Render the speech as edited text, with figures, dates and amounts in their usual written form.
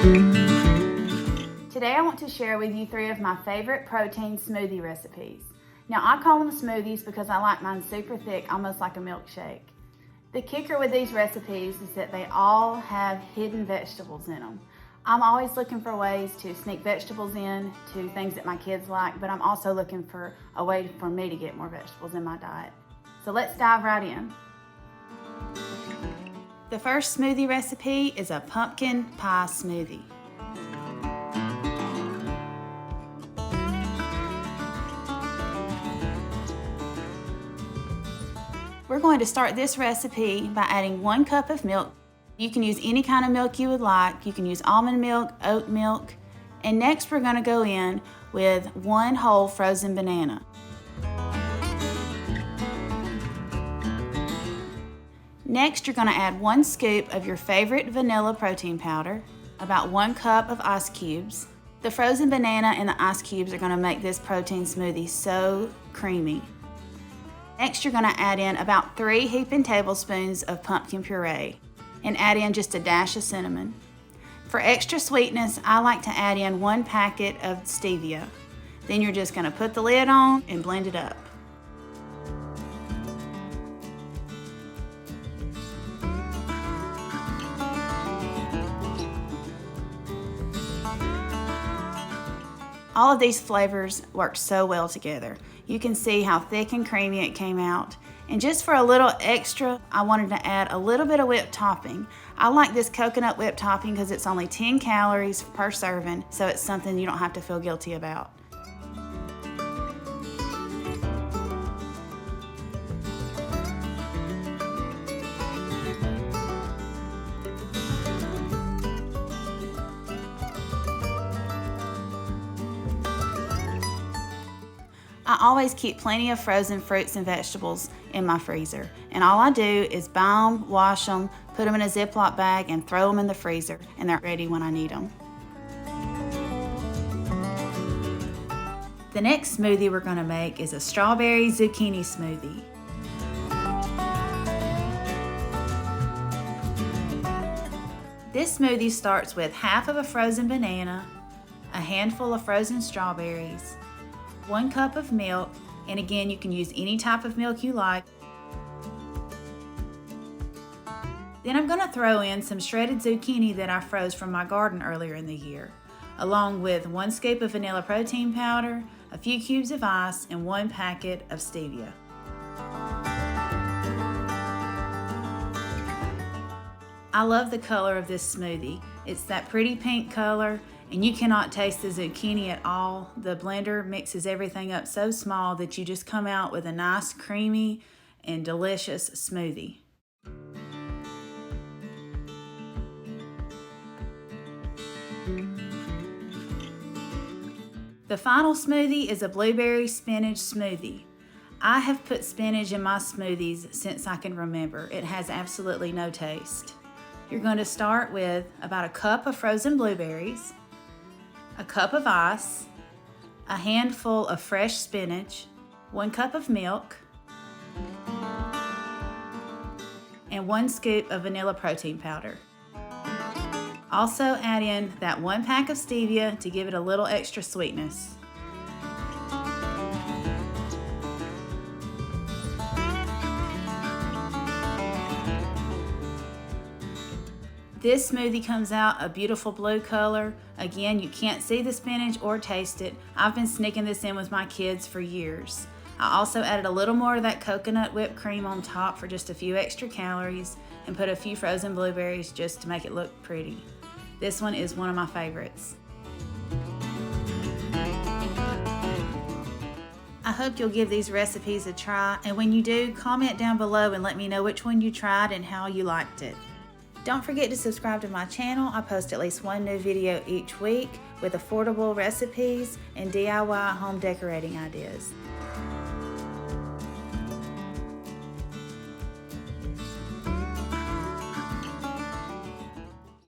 Today I want to share with you 3 of my favorite protein smoothie recipes. Now I call them smoothies because I like mine super thick, almost like a milkshake. The kicker with these recipes is that they all have hidden vegetables in them. I'm always looking for ways to sneak vegetables in to things that my kids like, but I'm also looking for a way for me to get more vegetables in my diet. So let's dive right in. The first smoothie recipe is a pumpkin pie smoothie. We're going to start this recipe by adding 1 cup of milk. You can use any kind of milk you would like. You can use almond milk, oat milk. And next we're going to go in with 1 whole frozen banana. Next you're going to add 1 scoop of your favorite vanilla protein powder, about 1 cup of ice cubes. The frozen banana and the ice cubes are going to make this protein smoothie so creamy. Next, you're going to add in about 3 heaping tablespoons of pumpkin puree and add in just a dash of cinnamon. For extra sweetness, I like to add in 1 packet of stevia. Then you're just going to put the lid on and blend it up. All of these flavors work so well together. You can see how thick and creamy it came out. And just for a little extra, I wanted to add a little bit of whipped topping. I like this coconut whipped topping because it's only 10 calories per serving, so it's something you don't have to feel guilty about. I always keep plenty of frozen fruits and vegetables in my freezer, and all I do is buy them, wash them, put them in a Ziploc bag, and throw them in the freezer, and they're ready when I need them. The next smoothie we're going to make is a strawberry zucchini smoothie. This smoothie starts with half of a frozen banana, a handful of frozen strawberries, 1 cup of milk, and again you can use any type of milk you like. Then I'm going to throw in some shredded zucchini that I froze from my garden earlier in the year, along with 1 scoop of vanilla protein powder, a few cubes of ice, and 1 packet of stevia. I love the color of this smoothie. It's that pretty pink color, and you cannot taste the zucchini at all. The blender mixes everything up so small that you just come out with a nice, creamy, and delicious smoothie. The final smoothie is a blueberry spinach smoothie. I have put spinach in my smoothies since I can remember. It has absolutely no taste. You're going to start with about a cup of frozen blueberries, a cup of ice, a handful of fresh spinach, 1 cup of milk, and 1 scoop of vanilla protein powder. Also add in that 1 pack of stevia to give it a little extra sweetness. This smoothie comes out a beautiful blue color. Again, you can't see the spinach or taste it. I've been sneaking this in with my kids for years. I also added a little more of that coconut whipped cream on top for just a few extra calories and put a few frozen blueberries just to make it look pretty. This one is one of my favorites. I hope you'll give these recipes a try, and when you do, comment down below and let me know which one you tried and how you liked it. Don't forget to subscribe to my channel. I post at least 1 new video each week with affordable recipes and DIY home decorating ideas.